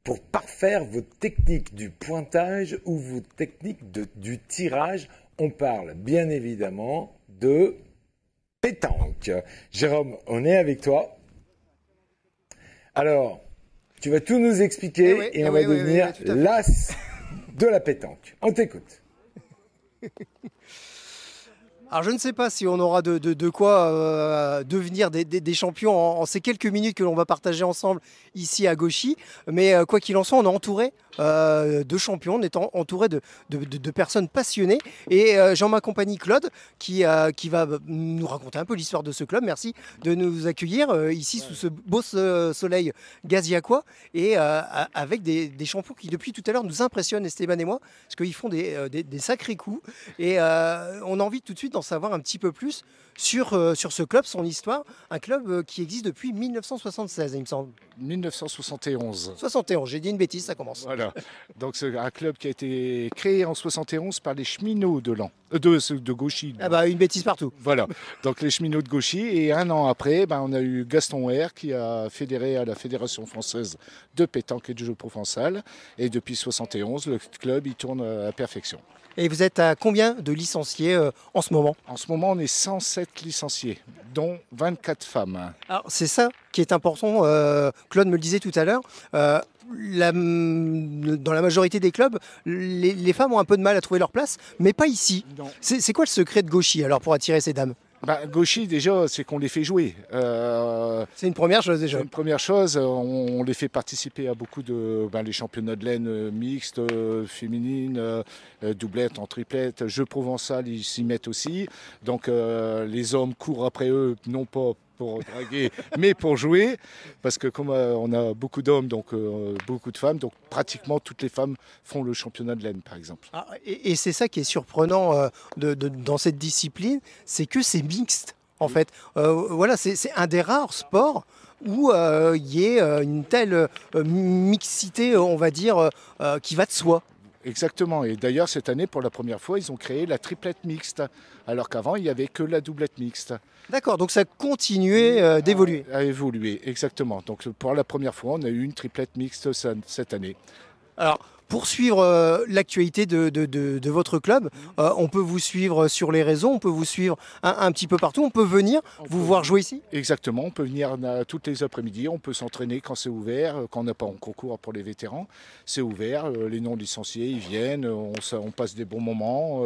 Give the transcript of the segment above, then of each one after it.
pour parfaire votre technique du pointage ou votre technique du tirage. On parle bien évidemment de pétanque. Jérôme, on est avec toi. Alors, tu vas tout nous expliquer et on va devenir l'as de la pétanque. On t'écoute. Alors je ne sais pas si on aura de quoi devenir des champions en ces quelques minutes que l'on va partager ensemble ici à Gauchy. Mais quoi qu'il en soit, on est entouré de champions, on est entouré de personnes passionnées. Et j'en m'accompagne Claude qui va nous raconter un peu l'histoire de ce club. Merci de nous accueillir ici sous ce beau soleil gaziacois et avec des champions qui depuis tout à l'heure nous impressionnent, Esteban et moi, parce qu'ils font des sacrés coups. Et on a envie tout de suite d'en savoir un petit peu plus sur ce club, son histoire. Un club qui existe depuis 1976, il me semble. 1971. 71, j'ai dit une bêtise, ça commence. Voilà. Donc c'est un club qui a été créé en 71 par les cheminots de Gauchy. Ah bah une bêtise partout. Voilà. Donc les cheminots de Gauchy. Et un an après, on a eu Gaston Wehr qui a fédéré à la Fédération française de pétanque et de jeu provençal. Et depuis 71, le club il tourne à la perfection. Et vous êtes à combien de licenciés en ce moment? En ce moment, on est 107 licenciés, dont 24 femmes. Alors c'est ça qui est important, Claude me le disait tout à l'heure. Dans la majorité des clubs, les femmes ont un peu de mal à trouver leur place, mais pas ici. C'est quoi le secret de Gauchy alors pour attirer ces dames? Gauchy, déjà, c'est qu'on les fait jouer. C'est une première chose déjà. C'est une première chose. On les fait participer à beaucoup de les championnats de laine mixtes, féminines, doublettes, en triplette, jeux provençal, ils s'y mettent aussi. Donc les hommes courent après eux, non pas pour draguer, mais pour jouer, parce que comme on a beaucoup d'hommes, donc beaucoup de femmes, donc pratiquement toutes les femmes font le championnat de laine, par exemple. Et c'est ça qui est surprenant dans cette discipline, c'est que c'est mixte, en fait. Voilà, c'est un des rares sports où il y ait une telle mixité, on va dire, qui va de soi. Exactement. Et d'ailleurs, cette année, pour la première fois, ils ont créé la triplette mixte, alors qu'avant, il n'y avait que la doublette mixte. D'accord, donc ça a continué d'évoluer. A évolué, exactement. Donc pour la première fois, on a eu une triplette mixte cette année. Alors, pour suivre l'actualité de votre club, on peut vous suivre sur les réseaux, on peut vous suivre un petit peu partout, on peut venir vous voir jouer ici? Exactement, on peut venir toutes les après-midi, on peut s'entraîner quand c'est ouvert, quand on n'a pas en concours pour les vétérans. C'est ouvert, les non-licenciés, ils viennent, on passe des bons moments.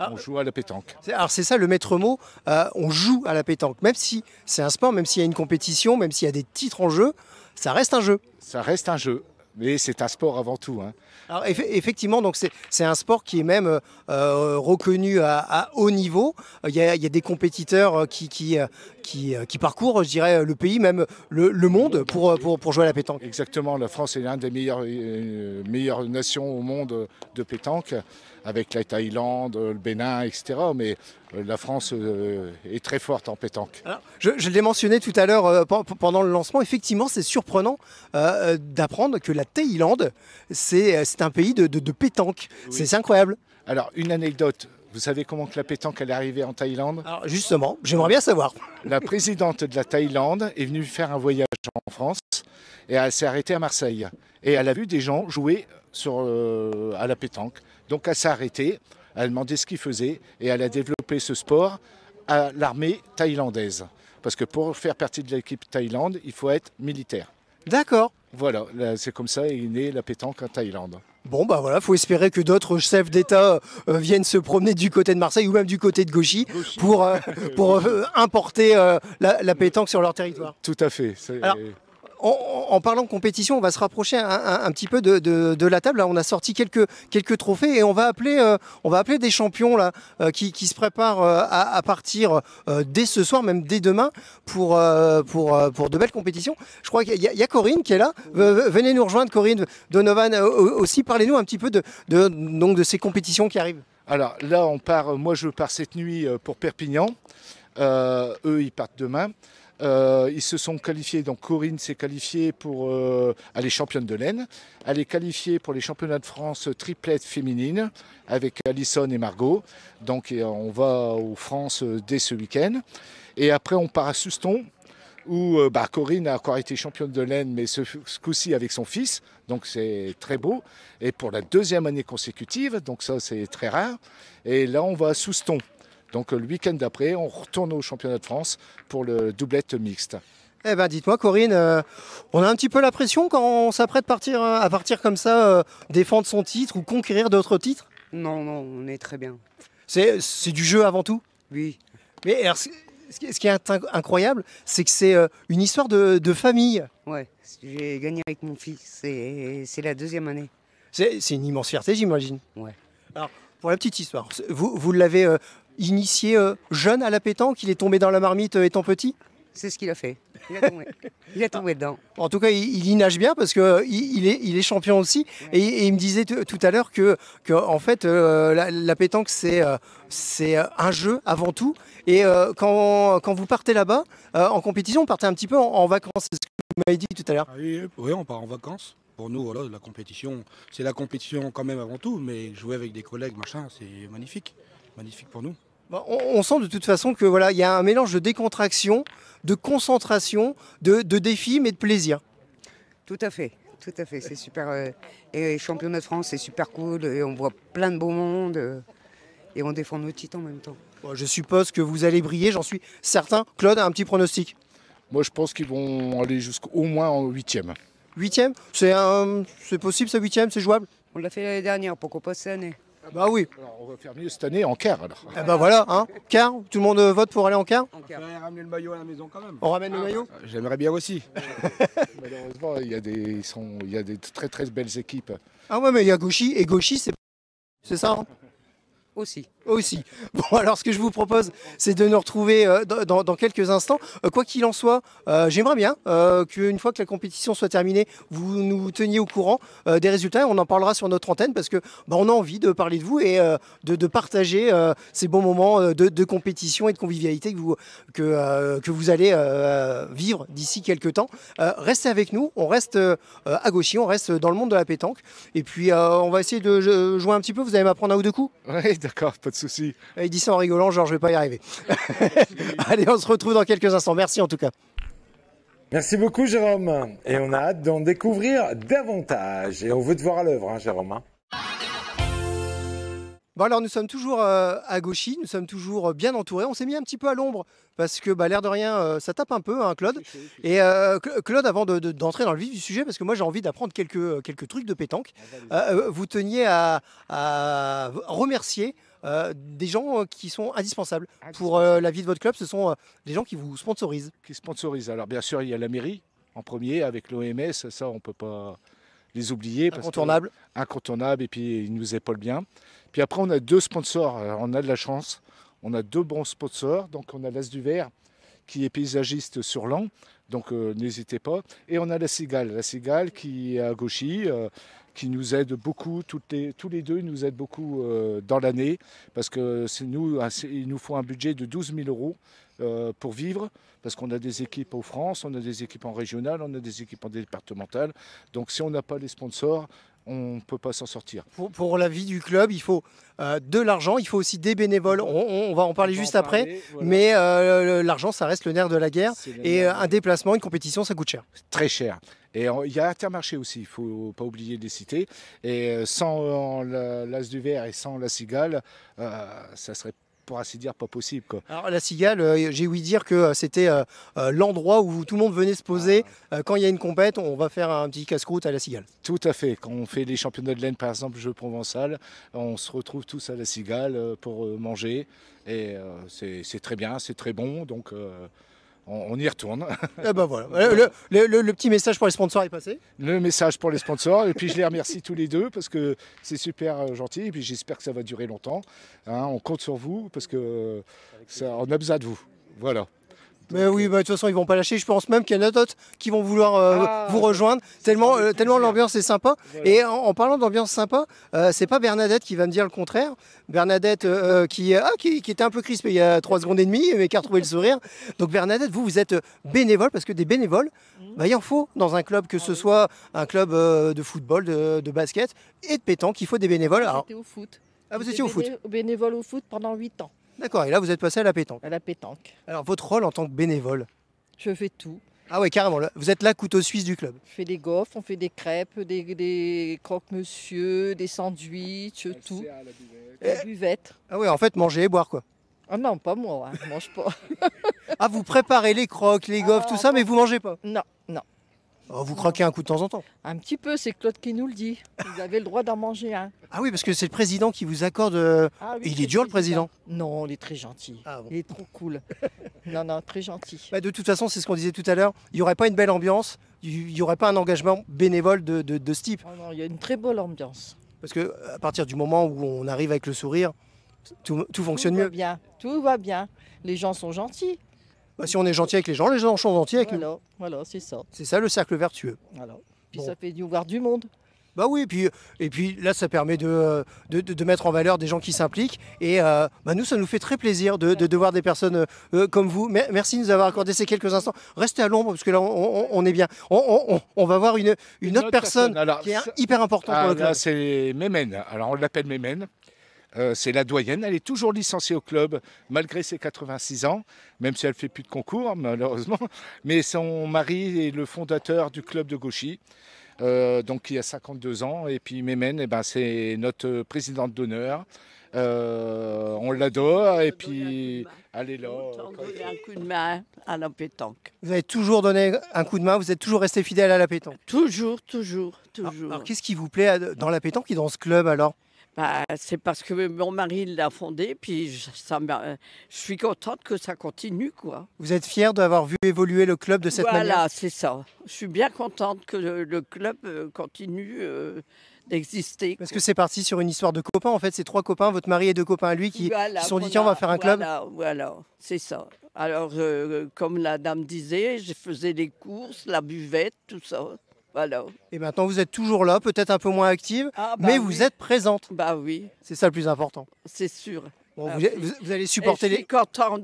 On joue à la pétanque. Alors c'est ça le maître mot, on joue à la pétanque. Même si c'est un sport, même s'il y a une compétition, même s'il y a des titres en jeu, ça reste un jeu. Ça reste un jeu, mais c'est un sport avant tout. Alors effectivement, donc c'est un sport qui est même reconnu à haut niveau. Il y a des compétiteurs qui parcourent, je dirais, le pays, même le monde pour jouer à la pétanque. Exactement, la France est l'une des meilleures nations au monde de pétanque, avec la Thaïlande, le Bénin, etc. Mais la France est très forte en pétanque. Alors, je l'ai mentionné tout à l'heure pendant le lancement, effectivement c'est surprenant d'apprendre que la Thaïlande, c'est un pays de pétanque. Oui. C'est incroyable. Alors une anecdote, vous savez comment que la pétanque elle est arrivée en Thaïlande? Alors justement, j'aimerais bien savoir. La présidente de la Thaïlande est venue faire un voyage en France et elle s'est arrêtée à Marseille. Et elle a vu des gens jouer à la pétanque. Donc elle s'est arrêtée, elle a demandé ce qu'ils faisaient et elle a développé ce sport à l'armée thaïlandaise. Parce que pour faire partie de l'équipe Thaïlande, il faut être militaire. D'accord. Voilà, c'est comme ça est née la pétanque en Thaïlande. Bon bah voilà, faut espérer que d'autres chefs d'État viennent se promener du côté de Marseille ou même du côté de Gauchy pour importer la pétanque sur leur territoire. Tout à fait. Alors, en parlant de compétition, on va se rapprocher un petit peu de la table. Là, on a sorti quelques trophées et on va appeler des champions là, qui se préparent à partir dès ce soir, même dès demain, pour de belles compétitions. Je crois qu'il y a Corinne qui est là. Venez nous rejoindre, Corinne Donovan aussi. Parlez-nous un petit peu de ces compétitions qui arrivent. Alors là, moi je pars cette nuit pour Perpignan. Eux, ils partent demain. Ils se sont qualifiés, donc Corinne s'est qualifiée pour aller championne de laine. Elle est qualifiée pour les championnats de France triplette féminine avec Alison et Margot. Donc on va aux France dès ce week-end. Et après on part à Suston où Corinne a encore été championne de l'Aisne, mais ce coup-ci avec son fils, donc c'est très beau. Et pour la deuxième année consécutive, donc ça c'est très rare. Et là on va à Souston. Donc le week-end d'après, on retourne au championnat de France pour le doublette mixte. Eh ben, dites-moi, Corinne, on a un petit peu la pression quand on s'apprête à partir comme ça, défendre son titre ou conquérir d'autres titres? Non, non, on est très bien. C'est du jeu avant tout. Oui, Mais alors, ce qui est incroyable, c'est que c'est une histoire de famille. ouais. J'ai gagné avec mon fils. C'est la deuxième année. C'est une immense fierté, j'imagine. Ouais. Alors, pour la petite histoire, vous l'avez initié jeune à la pétanque, il est tombé dans la marmite étant petit? C'est ce qu'il a fait. Il a tombé dedans. En tout cas, il y nage bien parce qu'il est champion aussi. Et il me disait tout à l'heure que en fait, la pétanque, c'est un jeu avant tout. Et quand vous partez là-bas, en compétition, vous partez un petit peu en vacances. C'est ce que vous m'avez dit tout à l'heure. Ah oui, oui, on part en vacances. Pour nous, voilà, la compétition, c'est la compétition quand même avant tout, mais jouer avec des collègues, machin, c'est magnifique. Magnifique pour nous. Bon, on sent de toute façon que voilà, il y a un mélange de décontraction, de concentration, de défi, mais de plaisir. Tout à fait. Tout à fait. C'est super. Et championnat de France, c'est super cool. Et on voit plein de beau monde. Et on défend nos titres en même temps. Bon, je suppose que vous allez briller, j'en suis certain. Claude a un petit pronostic. Moi je pense qu'ils vont aller jusqu'au moins en 8e. 8e, c'est possible, ça 8e, c'est jouable? On l'a fait l'année dernière, pourquoi pas cette année? Bah oui. Alors on va faire mieux cette année en quart alors. Eh ben voilà, hein. Quart, tout le monde vote pour aller en quart? On va ramener le maillot à la maison quand même. On ramène le maillot? J'aimerais bien aussi. Malheureusement, il y a des très très belles équipes. Ah ouais, mais il y a Gauchy, et Gauchy, c'est ça, hein? Aussi. Aussi. Bon, alors ce que je vous propose, c'est de nous retrouver dans quelques instants. Quoi qu'il en soit, j'aimerais bien qu'une fois que la compétition soit terminée, vous nous teniez au courant des résultats. On en parlera sur notre antenne parce que on a envie de parler de vous et de partager ces bons moments de compétition et de convivialité que vous allez vivre d'ici quelques temps. Restez avec nous, on reste à Gauchy, on reste dans le monde de la pétanque. Et puis on va essayer de jouer un petit peu. Vous allez m'apprendre un ou deux coups? Oui, d'accord, pas de souci. Il dit ça en rigolant, genre je vais pas y arriver. Allez, on se retrouve dans quelques instants. Merci en tout cas. Merci beaucoup, Jérôme. Et on a hâte d'en découvrir davantage. Et on veut te voir à l'œuvre, hein, Jérôme. Hein. Bon alors nous sommes toujours à Gauchy, nous sommes toujours bien entourés. On s'est mis un petit peu à l'ombre parce que l'air de rien, ça tape un peu, hein, Claude. Et Claude, avant d'entrer dans le vif du sujet, parce que moi j'ai envie d'apprendre quelques trucs de pétanque, vous teniez à remercier des gens qui sont indispensables pour la vie de votre club. Ce sont des gens qui vous sponsorisent. Qui sponsorisent. Alors bien sûr, il y a la mairie en premier avec l'OMS, ça on peut pas les oublier. Incontournable. Incontournable, et puis ils nous épaulent bien. Puis après, on a deux sponsors, on a de la chance. On a deux bons sponsors, donc on a l'As du Vert qui est paysagiste sur l'an, donc n'hésitez pas. Et on a la Cigale qui est à Gauchy, qui nous aide beaucoup, tous les deux nous aident beaucoup dans l'année, parce que il nous faut un budget de 12 000 euros pour vivre, parce qu'on a des équipes en France, on a des équipes en régional, on a des équipes en départemental. Donc si on n'a pas les sponsors, on ne peut pas s'en sortir. Pour la vie du club, il faut de l'argent, il faut aussi des bénévoles. On va en parler juste après, voilà. Mais l'argent, ça reste le nerf de la guerre. Et un déplacement, une compétition, ça coûte cher. Très cher. Et il y a Intermarché aussi, il ne faut pas oublier de les citer. Et sans l'As du Vert et sans la Cigale, ça serait, pour ainsi dire, pas possible, quoi. Alors la Cigale, j'ai ouï dire que c'était l'endroit où tout le monde venait se poser. Quand il y a une compète, on va faire un petit casse-croûte à la Cigale. Tout à fait. Quand on fait les championnats de l'Aisne, par exemple, jeu provençal, on se retrouve tous à la Cigale pour manger. Et c'est très bien, c'est très bon. Donc on y retourne. Et ben voilà. Le petit message pour les sponsors est passé. Le message pour les sponsors. Et puis je les remercie tous les deux parce que c'est super gentil. Et puis j'espère que ça va durer longtemps. Hein, on compte sur vous parce que on a besoin de vous. Voilà. Mais oui, de toute façon, ils vont pas lâcher. Je pense même qu'il y en a d'autres qui vont vouloir vous rejoindre, tellement l'ambiance est sympa. Voilà. Et en parlant d'ambiance sympa, c'est pas Bernadette qui va me dire le contraire. Bernadette qui était un peu crispée il y a 3 secondes et demie, mais qui a retrouvé le sourire. Donc Bernadette, vous êtes bénévole, parce que des bénévoles, il en faut dans un club, que ce soit un club de football, de basket et de pétanque. Il faut des bénévoles. J'étais au foot. Ah, vous étiez au foot? Bénévole au foot pendant 8 ans. D'accord, et là vous êtes passé à la pétanque. À la pétanque. Alors votre rôle en tant que bénévole? Je fais tout. Ah ouais, carrément. Vous êtes là, couteau suisse du club. Je fais des gaufres, on fait des crêpes, des croque-monsieur, des sandwichs, tout. La buvette. Ah ouais, en fait, manger et boire, quoi. Ah non, pas moi, hein, je mange pas. Ah, vous préparez les croques, les gaufres, tout ça, mais vous mangez pas. Non, non. Oh, vous croquez un coup de temps en temps. Un petit peu, c'est Claude qui nous le dit. Vous avez le droit d'en manger un. Ah oui, parce que c'est le président qui vous accorde. Ah oui, Il c'est est dur, le président. Non, il est très gentil. Ah bon. Il est trop cool. Non, non, très gentil. Bah, de toute façon, c'est ce qu'on disait tout à l'heure. Il n'y aurait pas une belle ambiance, il n'y aurait pas un engagement bénévole de ce type. Oh non, il y a une très bonne ambiance. Parce que à partir du moment où on arrive avec le sourire, tout fonctionne Tout va mieux. bien, tout va bien. Les gens sont gentils. Bah, si on est gentil avec les gens sont gentils avec nous. Voilà, c'est ça. C'est ça le cercle vertueux. Voilà. Puis Bon. ça fait du voir du monde. Bah oui, et puis là, ça permet de mettre en valeur des gens qui s'impliquent. Et bah nous, ça nous fait très plaisir de voir des personnes comme vous. Merci de nous avoir accordé ces quelques instants. Restez à l'ombre, parce que là, on est bien. On va voir une autre personne Alors, qui est hyper importante pour le club. là, c'est Mémène. Alors, on l'appelle Mémène. C'est la doyenne. Elle est toujours licenciée au club, malgré ses 86 ans, même si elle ne fait plus de concours, malheureusement. Mais son mari est le fondateur du club de Gauchy. Donc il a 52 ans, et puis Mémène, c'est notre présidente d'honneur. On l'adore, et puis elle est là. On donne un coup de main à la pétanque. Vous avez toujours donné un coup de main, vous êtes toujours resté fidèle à la pétanque. Toujours, toujours, toujours. Alors qu'est-ce qui vous plaît dans la pétanque et dans ce club alors? C'est parce que mon mari l'a fondé, puis je suis contente que ça continue, quoi. Vous êtes fier d'avoir vu évoluer le club de cette manière? Voilà, c'est ça. Je suis bien contente que le club continue d'exister. Parce que c'est parti sur une histoire de copains, en fait, c'est 3 copains, votre mari et 2 copains à lui qui se sont dit tiens, on va faire un club. Voilà, c'est ça. Alors, comme la dame disait, je faisais les courses, la buvette, tout ça. Voilà. Et maintenant, vous êtes toujours là, peut-être un peu moins active, Ah, mais oui. vous êtes présente. Bah oui, C'est ça le plus important. c'est sûr. Bon, Ah vous, oui. vous allez Et supporter je suis les... content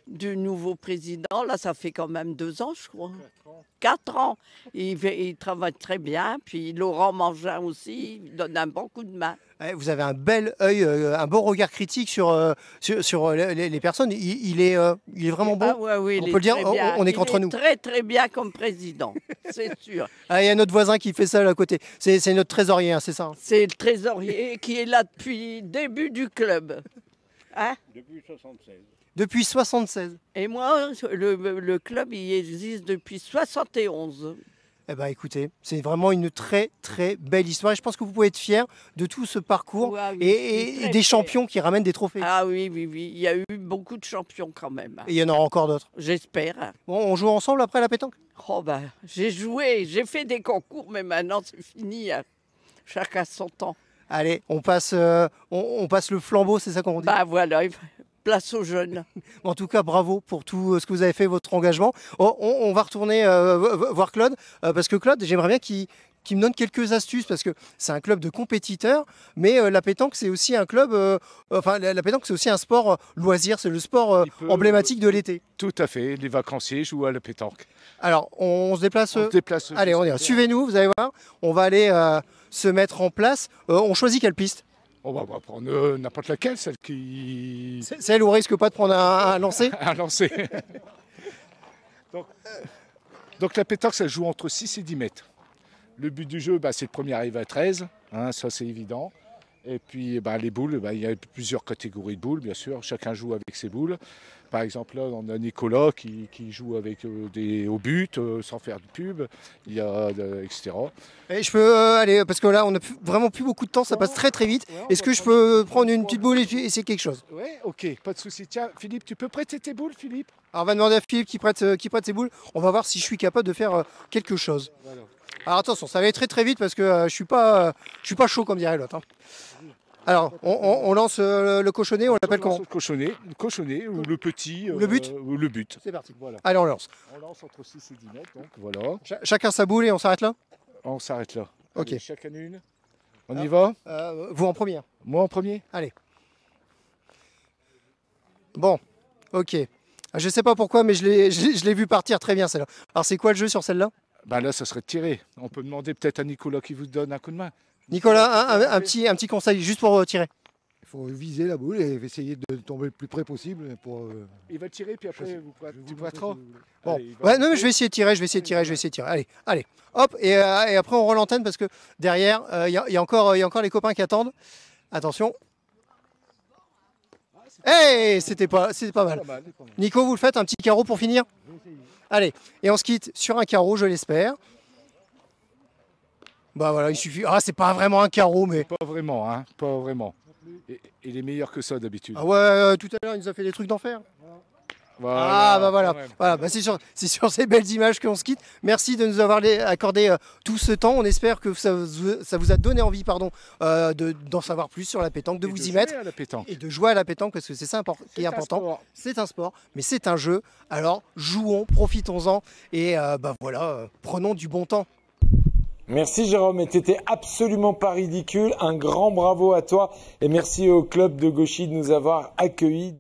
du nouveau président. Là, ça fait quand même 2 ans, je crois. 4 ans. Il travaille très bien. Puis Laurent Mangin aussi, il donne un bon coup de main. Vous avez un bel œil, un bon regard critique sur les personnes. Il est vraiment bon. Ah ouais, oui, On il peut le dire, très bien. on est Il contre nous. Très, très bien comme président, c'est sûr. Ah, il y a notre voisin qui fait ça là à côté. C'est notre trésorier, hein, c'est ça. C'est le trésorier qui est là depuis le début du club. Hein? Depuis 76. Et moi, le club, il existe depuis 71. Eh ben, écoutez, c'est vraiment une très très belle histoire et je pense que vous pouvez être fiers de tout ce parcours Ouais, oui, et je suis très des fière. champions qui ramènent des trophées. Ah oui, oui, oui. Il y a eu beaucoup de champions quand même. Et il y en aura encore d'autres. J'espère. Bon, on joue ensemble après la pétanque? Oh ben, j'ai joué, j'ai fait des concours, mais maintenant c'est fini. Hein. Chacun son temps. Allez, on passe le flambeau, c'est ça qu'on dit? Bah voilà, place aux jeunes. En tout cas, bravo pour tout ce que vous avez fait, votre engagement. On va retourner voir Claude, parce que Claude, j'aimerais bien qu'il me donne quelques astuces, parce que c'est un club de compétiteurs, mais la pétanque, c'est aussi un club, la pétanque, c'est aussi un sport loisir, c'est le sport emblématique de l'été. Tout à fait, les vacanciers jouent à la pétanque. Alors, on se déplace. On se déplace. Allez, on y va. Suivez-nous, vous allez voir. On va aller se mettre en place. On choisit quelle piste? On va prendre n'importe laquelle, celle qui... Celle où on risque pas de prendre un lancer? Un lancer. Donc la pétanque, ça se joue entre 6 et 10 mètres. Le but du jeu, c'est le premier arrivé à 13, hein, ça c'est évident. Et puis les boules, il y a plusieurs catégories de boules, bien sûr. Chacun joue avec ses boules. Par exemple, là, on a Nicolas qui joue avec au but, sans faire de pub, il y a, etc. Et je peux aller, parce que là, on n'a vraiment plus beaucoup de temps, ça passe très très vite. Est-ce que je peux prendre une petite boule et essayer quelque chose? Oui, ok, pas de souci. Tiens, Philippe, tu peux prêter tes boules, Philippe? Alors, on va demander à Philippe qui prête ses boules. On va voir si je suis capable de faire quelque chose. Voilà. Alors attention, ça va aller très très vite parce que je suis pas chaud comme dirait l'autre. Hein. Alors, on lance le cochonnet, on l'appelle comment? Le cochonnet ou le petit. Le but? Ou le but. C'est parti. Voilà. Allez, on lance. On lance entre 6 et 10 mètres, donc voilà. Chacun sa boule et on s'arrête là? On s'arrête là. Ok. Allez, chacun une. On y va? Vous en premier. Moi en premier? Allez. Bon, ok. Je sais pas pourquoi, mais je l'ai vu partir très bien celle-là. Alors c'est quoi le jeu sur celle-là? Là, ça serait de tirer. On peut demander peut-être à Nicolas qui vous donne un coup de main. Nicolas, un petit conseil juste pour tirer. Il faut viser la boule et essayer de tomber le plus près possible. Il va tirer, puis après, tu pointes trop. Bon. Ouais, non, mais je vais essayer de tirer, Allez, hop, et après on rend l'antenne parce que derrière, il y a encore les copains qui attendent. Attention. Hey, c'était pas mal. Nico, vous le faites, un petit carreau pour finir? Allez, et on se quitte sur un carreau, je l'espère. Bah voilà, il suffit. Ah, c'est pas vraiment un carreau, mais... Pas vraiment, hein, pas vraiment. Il est meilleur que ça d'habitude. Ah ouais, tout à l'heure, il nous a fait des trucs d'enfer. Voilà, ah bah voilà, bah c'est sur ces belles images qu'on se quitte. Merci de nous avoir accordé tout ce temps. On espère que ça vous a donné envie d'en savoir plus sur la pétanque, de vous y mettre et de jouer à la pétanque parce que c'est ça qui est important. C'est un sport, mais c'est un jeu. Alors jouons, profitons-en et bah voilà, prenons du bon temps. Merci Jérôme, et t'étais absolument pas ridicule. Un grand bravo à toi et merci au club de Gauchy de nous avoir accueillis.